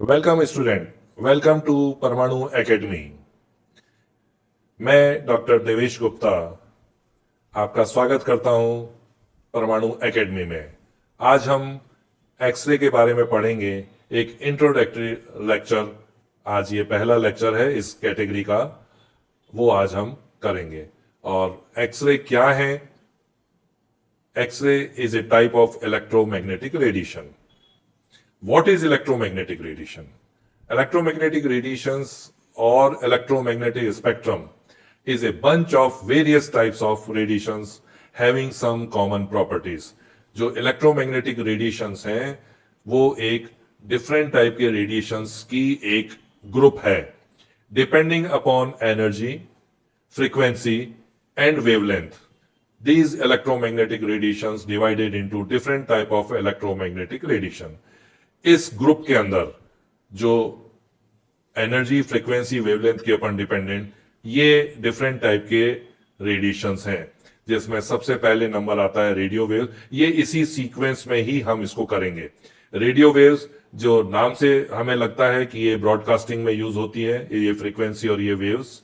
Welcome student, welcome to परमाणु academy. मैं doctor Devesh Gupta आपका स्वागत करता हूं परमाणु एकेडमी में। आज हम एक्सरे के बारे में पढ़ेंगे, एक इंट्रोडक्टरी लेक्चर। आज ये पहला लेक्चर है इस कैटेगरी का, वो आज हम करेंगे। और एक्सरे क्या है? X-ray is a type of electromagnetic radiation. What is electromagnetic radiation? Electromagnetic radiations or electromagnetic spectrum is a bunch of various types of radiations having some common properties. जो electromagnetic radiations हैं वो एक different type के radiations की एक group है, depending upon energy, frequency and wavelength. These electromagnetic radiations divided into different type of electromagnetic radiation. इस group के अंदर जो एनर्जी, फ्रीक्वेंसी, वेवलेंथ के ऊपर डिपेंडेंट ये डिफरेंट टाइप के रेडिएशंस हैं, जिसमें सबसे पहले नंबर आता है रेडियो वेव। ये इसी सीक्वेंस में ही हम इसको करेंगे। रेडियो वेव्स जो नाम से हमें लगता है कि ये ब्रॉडकास्टिंग में यूज होती है, ये फ्रीक्वेंसी और ये वेव्स।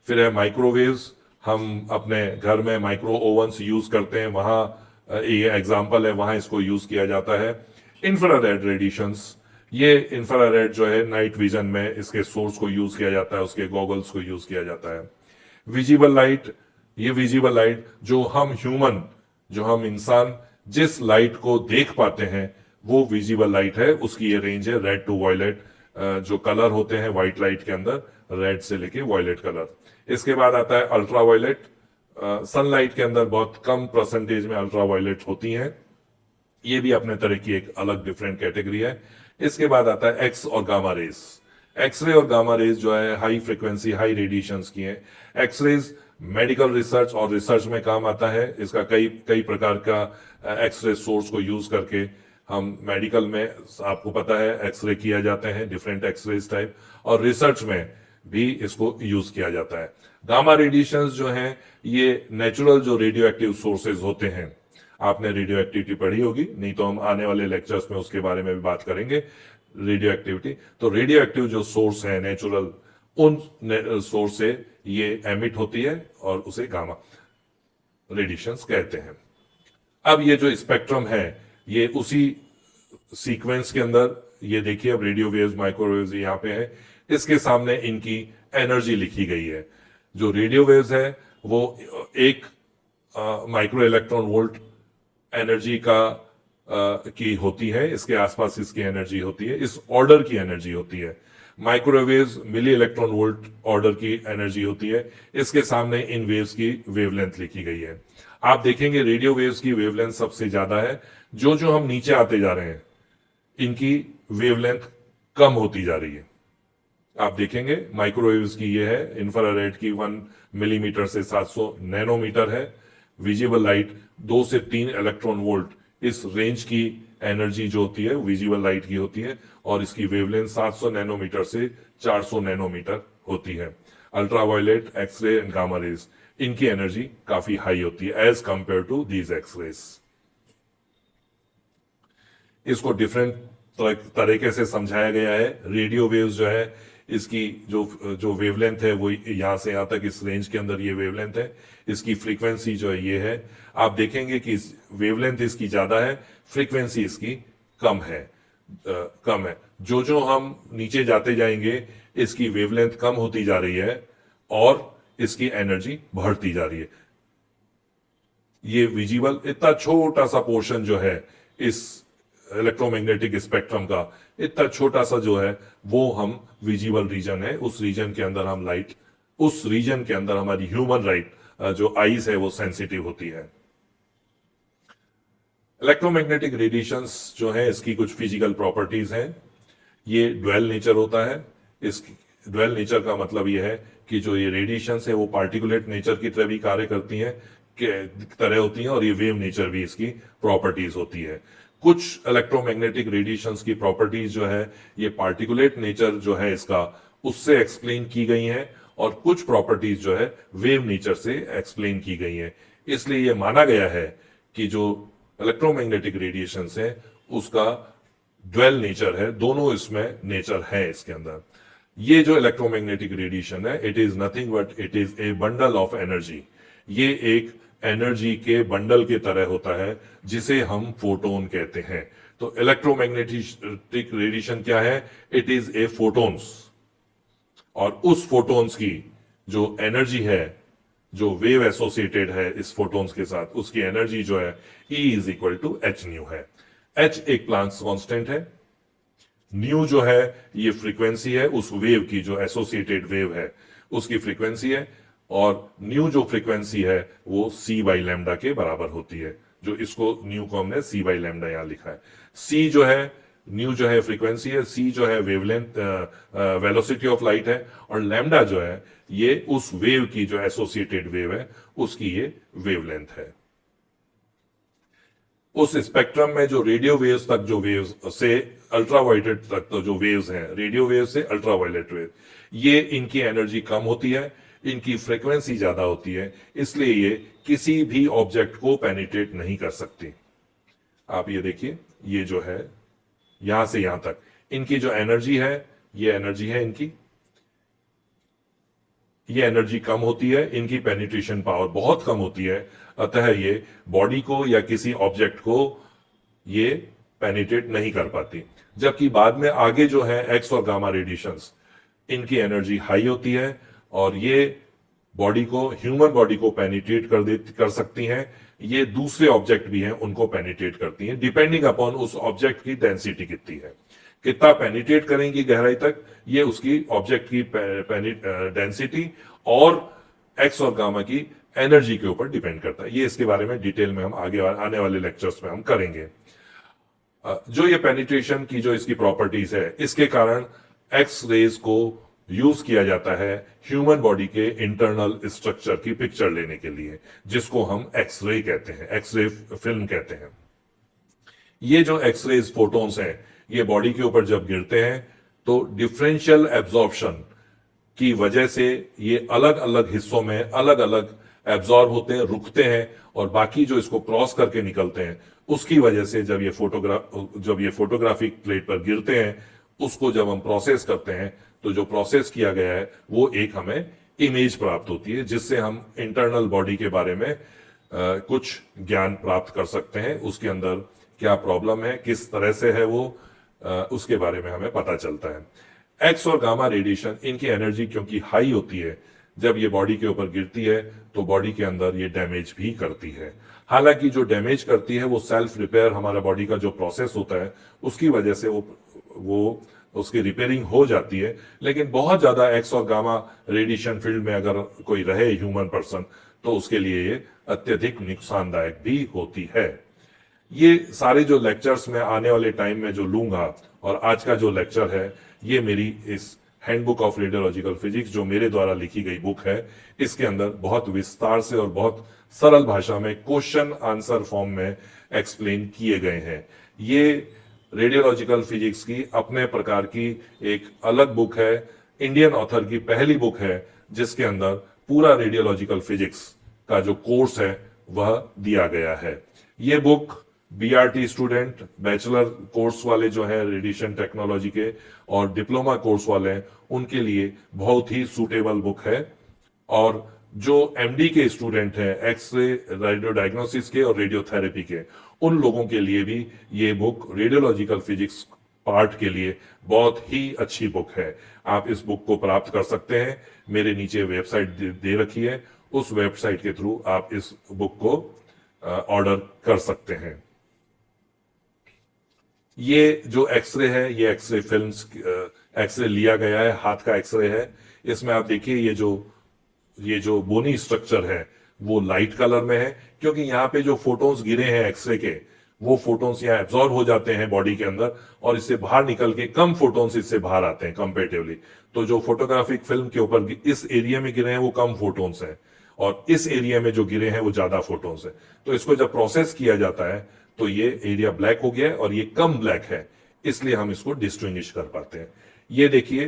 फिर है माइक्रोवेव्स, हम अपने घर में माइक्रो ओवन्स यूज करते हैं, वहां ये एग्जाम्पल है, वहां इसको यूज किया जाता है। इंफ्रारेड रेडिएशंस, ये इंफ्रारेड जो है नाइट विजन में इसके सोर्स को यूज किया जाता है, उसके गॉगल्स को यूज किया जाता है। विजिबल लाइट, ये विजिबल लाइट जो हम इंसान जिस लाइट को देख पाते हैं वो विजिबल लाइट है, उसकी ये रेंज है रेड टू वायलेट। जो कलर होते हैं व्हाइट लाइट के अंदर, रेड से लेके वायलेट कलर। इसके बाद आता है अल्ट्रा वायलेट। सनलाइट के अंदर बहुत कम परसेंटेज में अल्ट्रा वायलेट होती हैं, ये भी अपने तरह की एक अलग डिफरेंट कैटेगरी है। इसके बाद आता है एक्स और गामा रेज। एक्सरे और गामा रेज जो है हाई फ्रीक्वेंसी, हाई रेडिएशंस की है। एक्सरेज मेडिकल रिसर्च और रिसर्च में काम आता है। इसका कई प्रकार का एक्सरे सोर्स को यूज करके हम मेडिकल में, आपको पता है, एक्सरे किया जाते हैं, डिफरेंट एक्सरेज टाइप, और रिसर्च में भी इसको यूज किया जाता है। गामा रेडिएशंस जो हैं ये नेचुरल जो रेडियो एक्टिव सोर्सेज होते हैं, आपने रेडियो एक्टिविटी पढ़ी होगी, नहीं तो हम आने वाले लेक्चर्स में उसके बारे में भी बात करेंगे, रेडियो एक्टिविटी। तो रेडियो एक्टिव जो सोर्स है नेचुरल, उन सोर्स से ये एमिट होती है और उसे गामा रेडिएशंस कहते हैं। अब ये जो स्पेक्ट्रम है ये उसी सीक्वेंस के अंदर, ये देखिए अब रेडियो वेव्स, माइक्रोवेव्स यहाँ पे है, इसके सामने इनकी एनर्जी लिखी गई है। जो रेडियो वेव्स है वो एक माइक्रो इलेक्ट्रॉन वोल्ट एनर्जी की होती है, इसके आसपास इसकी एनर्जी होती है, इस ऑर्डर की एनर्जी होती है। Microwaves milli electron volt order की एनर्जी होती है, इसके सामने इन वेव्स की वेवलेंथ लिखी गई है। आप देखेंगे रेडियो वेव्स की वेवलेंथ सबसे ज्यादा है। जो जो हम नीचे आते जा रहे हैं इनकी वेवलेंथ कम होती जा रही है। आप देखेंगे माइक्रोवेव्स की ये है, इंफ्रारेड की 1 मिलीमीटर से 700 नैनोमीटर है। विजिबल लाइट 2 से 3 इलेक्ट्रॉन वोल्ट, इस रेंज की एनर्जी जो होती है विजिबल लाइट की होती है, और इसकी वेवलेंथ 700 नैनोमीटर से 400 नैनोमीटर होती है। Ultraviolet, x-ray and gamma rays, इनकी एनर्जी काफी हाई होती है as compare to these x-rays. इसको डिफरेंट तरीके से समझाया गया है। रेडियो वेव्स जो है इसकी जो वेवलेंथ है वो यहां से यहां तक, इस रेंज के अंदर ये वेवलेंथ है। इसकी फ्रीक्वेंसी जो है ये है, आप देखेंगे कि वेवलेंथ इसकी ज्यादा है, फ्रीक्वेंसी इसकी कम है। जो जो हम नीचे जाते जाएंगे इसकी वेवलेंथ कम होती जा रही है और इसकी एनर्जी बढ़ती जा रही है। ये विजिबल इतना छोटा सा पोर्शन जो है इस इलेक्ट्रोमैग्नेटिक स्पेक्ट्रम का, इतना छोटा सा जो है वो हम विजिबल रीजन है, उस रीजन के अंदर हम लाइट, उस रीजन के अंदर हमारी ह्यूमन राइट जो आईज है वो सेंसिटिव होती है। इलेक्ट्रोमैग्नेटिक रेडिएशंस जो है इसकी कुछ फिजिकल प्रॉपर्टीज हैं। ये ड्वेल नेचर होता है। इस ड्वेल नेचर का मतलब यह है कि जो ये रेडिएशंस है वो पार्टिकुलेट नेचर की तरह भी कार्य करती हैं, तरह होती हैं, और ये वेव नेचर भी इसकी प्रॉपर्टीज होती है। कुछ इलेक्ट्रोमैग्नेटिक रेडिएशंस की प्रॉपर्टीज जो है ये पार्टिकुलेट नेचर जो है इसका, उससे एक्सप्लेन की गई हैं, और कुछ प्रॉपर्टीज जो है वेव नेचर से एक्सप्लेन की गई हैं। इसलिए यह माना गया है कि जो इलेक्ट्रोमैग्नेटिक रेडिएशंस है उसका ड्वेल नेचर है, दोनों इसमें नेचर है इसके अंदर। ये जो इलेक्ट्रोमैग्नेटिक रेडिएशन है, it is nothing but it is a bundle of energy. ये एक एनर्जी के बंडल के तरह होता है जिसे हम फोटोन कहते हैं। तो इलेक्ट्रोमैग्नेटिक रेडिएशन क्या है? इट इज ए फोटोन्स, और उस फोटोन्स की जो एनर्जी है, जो वेव एसोसिएटेड है इस फोटोन्स के साथ, उसकी एनर्जी जो है E is equal to H nu है। H एक प्लांक्स कांस्टेंट है, न्यू जो है ये फ्रीक्वेंसी है उस वेव की, जो एसोसिएटेड वेव है उसकी फ्रीक्वेंसी है, और न्यू जो फ्रीक्वेंसी है वो C बाई लैम्डा के बराबर होती है, जो इसको न्यू को हमने C बाई लैम्डा यहां लिखा है। C जो है, न्यू जो है फ्रीक्वेंसी है, C जो है वेवलेंथ, वेलोसिटी ऑफ लाइट है, और लैम्डा जो है ये उस वेव की, जो एसोसिएटेड वेव है उसकी ये वेवलेंथ है। उस स्पेक्ट्रम में जो रेडियो वेव्स तक, जो वेव्स से अल्ट्रावायलेट तक तो जो वेव्स हैं, रेडियो वेव से अल्ट्रावायलेट वेव, ये इनकी एनर्जी कम होती है, इनकी फ्रीक्वेंसी ज्यादा होती है, इसलिए ये किसी भी ऑब्जेक्ट को पेनिट्रेट नहीं कर सकती। आप ये देखिए, ये जो है यहां से यहां तक इनकी जो एनर्जी है, ये एनर्जी है इनकी, ये एनर्जी कम होती है, इनकी पेनिट्रेशन पावर बहुत कम होती है, अतः ये बॉडी को या किसी ऑब्जेक्ट को ये पेनिट्रेट नहीं कर पाती। जबकि बाद में आगे जो है एक्स और गामा रेडिएशंस, इनकी एनर्जी हाई होती है और ये बॉडी को, ह्यूमन बॉडी को पेनिट्रेट कर सकती हैं। ये दूसरे ऑब्जेक्ट भी हैं उनको पेनिट्रेट करती हैं, डिपेंडिंग अपॉन उस ऑब्जेक्ट की डेंसिटी कितनी है, कितना पेनिट्रेट करेंगी गहराई तक, ये उसकी ऑब्जेक्ट की डेंसिटी और एक्स और गामा की एनर्जी के ऊपर डिपेंड करता है। ये इसके बारे में डिटेल में हम आगे आने वाले लेक्चर्स में हम करेंगे। जो ये पेनिट्रेशन की जो इसकी प्रॉपर्टीज है, इसके कारण एक्स रेज को यूज किया जाता है ह्यूमन बॉडी के इंटरनल स्ट्रक्चर की पिक्चर लेने के लिए, जिसको हम एक्सरे कहते हैं, एक्सरे फिल्म कहते हैं। ये जो एक्सरेज फोटोन्स हैं, ये बॉडी के ऊपर जब गिरते हैं तो डिफरेंशियल एब्जॉर्प्शन की वजह से ये अलग अलग हिस्सों में अलग अलग एब्जॉर्ब होते हैं, रुकते हैं, और बाकी जो इसको क्रॉस करके निकलते हैं, उसकी वजह से जब ये फोटोग्राफिक प्लेट पर गिरते हैं, उसको जब हम प्रोसेस करते हैं तो जो प्रोसेस किया गया है वो एक हमें इमेज प्राप्त होती है, जिससे हम इंटरनल बॉडी के बारे में कुछ ज्ञान प्राप्त कर सकते हैं। उसके अंदर क्या प्रॉब्लम है, किस तरह से है वो, उसके बारे में हमें पता चलता है। एक्स और गामा रेडिएशन, इनकी एनर्जी क्योंकि हाई होती है, जब ये बॉडी के ऊपर गिरती है तो बॉडी के अंदर ये डैमेज भी करती है। हालांकि जो डैमेज करती है वो सेल्फ रिपेयर, हमारा बॉडी का जो प्रोसेस होता है उसकी वजह से वो उसकी रिपेयरिंग हो जाती है, लेकिन बहुत ज्यादा एक्स और गामा रेडिएशन फील्ड में अगर कोई रहे ह्यूमन पर्सन, तो उसके लिए ये अत्यधिक नुकसानदायक भी होती है। ये सारे जो लेक्चर्स में आने वाले टाइम में जो लूंगा, और आज का जो लेक्चर है ये मेरी इस हैंडबुक ऑफ रेडियोलॉजिकल फिजिक्स, जो मेरे द्वारा लिखी गई बुक है, इसके अंदर बहुत विस्तार से और बहुत सरल भाषा में क्वेश्चन आंसर फॉर्म में एक्सप्लेन किए गए हैं। ये रेडियोलॉजिकल फिजिक्स की अपने प्रकार की एक अलग बुक है, इंडियन ऑथर की पहली बुक है जिसके अंदर पूरा रेडियोलॉजिकल फिजिक्स का जो कोर्स है वह दिया गया है। ये book BRT student, bachelor course वाले जो है रेडिएशन टेक्नोलॉजी के, और डिप्लोमा कोर्स वाले हैं, उनके लिए बहुत ही सूटेबल बुक है। और जो एमडी के स्टूडेंट हैं, एक्सरे, रेडियो डायग्नोसिस के और रेडियोथेरेपी के, उन लोगों के लिए भी ये बुक रेडियोलॉजिकल फिजिक्स पार्ट के लिए बहुत ही अच्छी बुक है। आप इस बुक को प्राप्त कर सकते हैं, मेरे नीचे वेबसाइट दे रखी है, उस वेबसाइट के थ्रू आप इस बुक को ऑर्डर कर सकते हैं। ये जो एक्सरे है, ये एक्सरे फिल्म्स, एक्सरे लिया गया है, हाथ का एक्सरे है। इसमें आप देखिए ये जो बोनी स्ट्रक्चर है वो लाइट कलर में है, क्योंकि यहाँ पे जो फोटोन्स गिरे हैं एक्सरे के, वो फोटोन्स यहाँ एब्जॉर्ब हो जाते हैं बॉडी के अंदर, और इससे बाहर निकल के कम फोटोन्स इससे बाहर आते हैं कंपेरेटिवली। तो जो फोटोग्राफिक फिल्म के ऊपर इस एरिया में गिरे हैं वो कम फोटोन्स हैं, और इस एरिया में जो गिरे हैं वो ज्यादा फोटोन्स है। तो इसको जब प्रोसेस किया जाता है तो ये एरिया ब्लैक हो गया है और ये कम ब्लैक है, इसलिए हम इसको डिस्टिंग्विश कर पाते हैं। ये देखिए,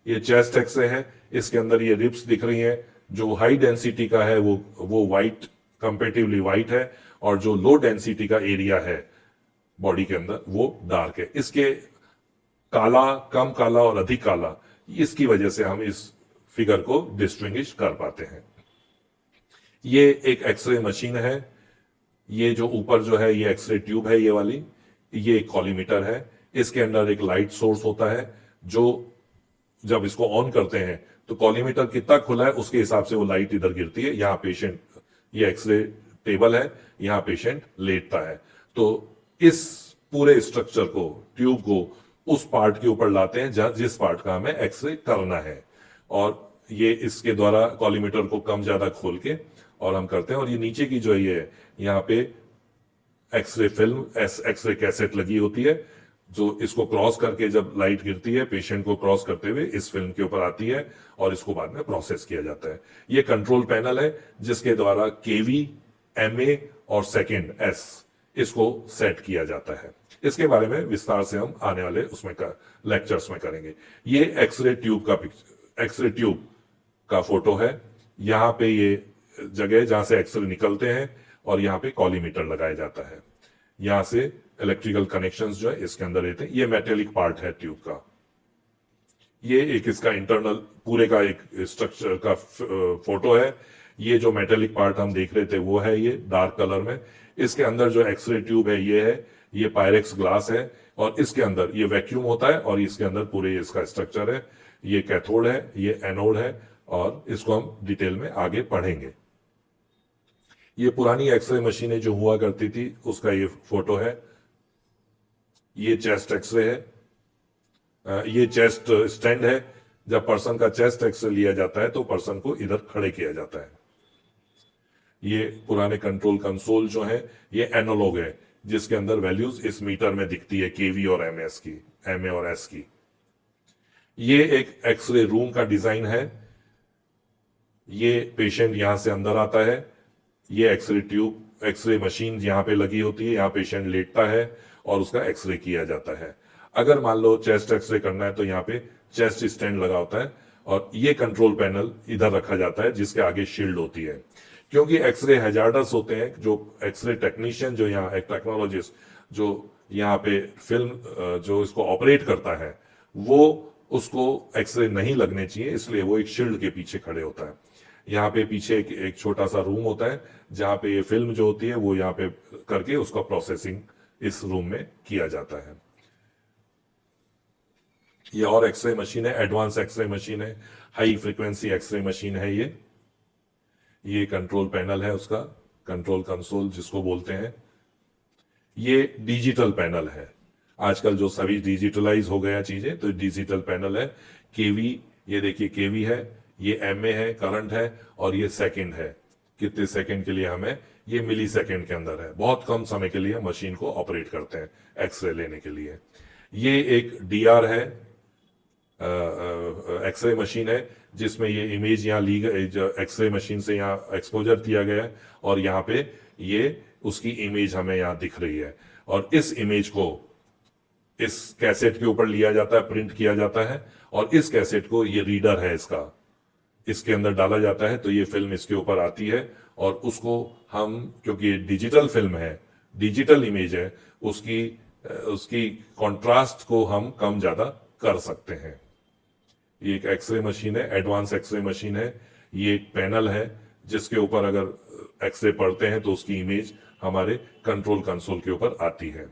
ये चेस्ट एक्सरे है, इसके अंदर ये रिब्स दिख रही हैं। जो हाई डेंसिटी का है वो वाइट, कंपेरेटिवली वाइट है, और जो लो डेंसिटी का एरिया है बॉडी के अंदर वो डार्क है। इसके काला, कम काला और अधिक काला, इसकी वजह से हम इस फिगर को डिस्टिंग्विश कर पाते हैं। ये एक एक्सरे मशीन है। ये जो ऊपर जो है ये एक्सरे ट्यूब है, ये वाली, ये एक कॉलीमीटर है। इसके अंदर एक लाइट सोर्स होता है, जो जब इसको ऑन करते हैं तो कॉलीमीटर कितना खुला है उसके हिसाब से वो लाइट इधर गिरती है। यहाँ पेशेंट, ये एक्सरे टेबल है, यहाँ पेशेंट लेटता है। तो इस पूरे स्ट्रक्चर को, ट्यूब को उस पार्ट के ऊपर लाते हैं जिस पार्ट का हमें एक्सरे करना है, और ये इसके द्वारा कॉलीमीटर को कम ज्यादा खोल के और हम करते हैं। और ये नीचे की जो ये यहाँ पे एक्सरे फिल्म, एक्सरे कैसेट लगी होती है, जो इसको क्रॉस करके जब लाइट गिरती है पेशेंट को क्रॉस करते हुए इस फिल्म के ऊपर आती है और इसको बाद में प्रोसेस किया जाता है। ये कंट्रोल पैनल है जिसके द्वारा केवी, एमए और सेकंड एस इसको सेट किया जाता है। इसके बारे में विस्तार से हम आने वाले उसमें लेक्चर्स में करेंगे। ये एक्सरे ट्यूब का फोटो है। यहाँ पे ये जगह जहां से एक्सरे निकलते हैं और यहाँ पे कॉलीमीटर लगाया जाता है। यहां से इलेक्ट्रिकल कनेक्शंस जो है इसके अंदर रहते हैं। ये मेटेलिक पार्ट है ट्यूब का। ये एक इसका इंटरनल पूरे का एक स्ट्रक्चर का फोटो है। ये जो मेटेलिक पार्ट हम देख रहे थे वो है ये डार्क कलर में। इसके अंदर जो एक्सरे ट्यूब है ये पायरेक्स ग्लास है, और इसके अंदर ये वैक्यूम होता है और इसके अंदर पूरे इसका स्ट्रक्चर है। ये कैथोड है, ये एनोड है, और इसको हम डिटेल में आगे पढ़ेंगे। ये पुरानी एक्सरे मशीनें जो हुआ करती थी उसका ये फोटो है। ये चेस्ट एक्सरे है। ये चेस्ट स्टैंड है। जब पर्सन का चेस्ट एक्सरे लिया जाता है तो पर्सन को इधर खड़े किया जाता है। ये पुराने कंट्रोल कंसोल जो है ये एनालॉग है, जिसके अंदर वैल्यूज इस मीटर में दिखती है, केवी और एमएस की, एमए और एस की। ये एक एक्सरे रूम का डिजाइन है। ये पेशेंट यहां से अंदर आता है। ये एक्सरे ट्यूब, एक्सरे मशीन यहां पे लगी होती है। यहां पेशेंट लेटता है और उसका एक्सरे किया जाता है। अगर मान लो चेस्ट एक्सरे करना है तो यहाँ पे चेस्ट स्टैंड लगा होता है, और ये कंट्रोल पैनल इधर रखा जाता है जिसके आगे शील्ड होती है। क्योंकि एक्सरे हैजार्डस होते हैं, जो एक्सरे टेक्नीशियन जो यहाँ एक टेक्नोलॉजिस्ट जो यहाँ पे फिल्म जो इसको ऑपरेट करता है, वो उसको एक्सरे नहीं लगने चाहिए, इसलिए वो एक शील्ड के पीछे खड़े होता है। यहाँ पे पीछे एक छोटा सा रूम होता है जहां पे ये फिल्म जो होती है वो यहाँ पे करके उसका प्रोसेसिंग इस रूम में किया जाता है। ये और एक्सरे मशीन है, एडवांस एक्सरे मशीन है, हाई फ्रीक्वेंसी एक्सरे मशीन है। ये कंट्रोल पैनल है उसका, कंट्रोल कंसोल जिसको बोलते हैं। ये डिजिटल पैनल है। आजकल जो सभी डिजिटलाइज हो गया चीजें, तो डिजिटल पैनल है। केवी, ये देखिए केवी है, ये एमए है, करंट है, और ये सेकंड है, कितने सेकंड के लिए हमें, ये मिली सेकंड के अंदर है। बहुत कम समय के लिए मशीन को ऑपरेट करते हैं एक्सरे लेने के लिए। ये एक डीआर है, एक्सरे मशीन है, जिसमें ये इमेज यहाँ ली गई, एक्सरे मशीन से यहाँ एक्सपोजर दिया गया है, और यहाँ पे ये उसकी इमेज हमें यहाँ दिख रही है। और इस इमेज को इस कैसेट के ऊपर लिया जाता है, प्रिंट किया जाता है, और इस कैसेट को, ये रीडर है इसका, इसके अंदर डाला जाता है, तो ये फिल्म इसके ऊपर आती है, और उसको हम, क्योंकि ये डिजिटल फिल्म है, डिजिटल इमेज है, उसकी कंट्रास्ट को हम कम ज्यादा कर सकते हैं। ये एक एक्सरे मशीन है, एडवांस एक्सरे मशीन है। ये एक पैनल है जिसके ऊपर अगर एक्सरे पढ़ते हैं तो उसकी इमेज हमारे कंट्रोल कंसोल के ऊपर आती है।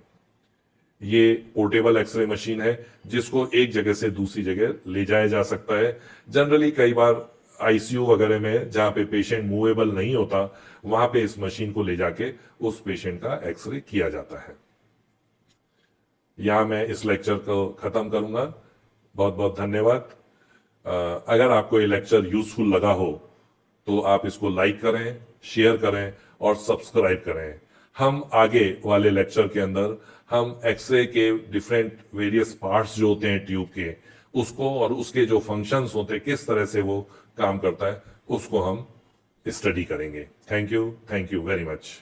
ये पोर्टेबल एक्सरे मशीन है जिसको एक जगह से दूसरी जगह ले जाया जा सकता है। जनरली कई बार आईसीयू वगैरह में जहां पे पेशेंट मूवेबल नहीं होता, वहां पे इस मशीन को ले जाके उस पेशेंट का एक्सरे किया जाता है। यहां मैं इस लेक्चर को खत्म करूंगा। बहुत बहुत धन्यवाद। अगर आपको ये लेक्चर यूजफुल लगा हो तो आप इसको लाइक करें, शेयर करें और सब्सक्राइब करें। हम आगे वाले लेक्चर के अंदर हम एक्सरे के डिफरेंट वेरियस पार्ट्स जो होते हैं ट्यूब के, उसको और उसके जो फंक्शंस होते हैं, किस तरह से वो काम करता है, उसको हम स्टडी करेंगे। Thank you very much.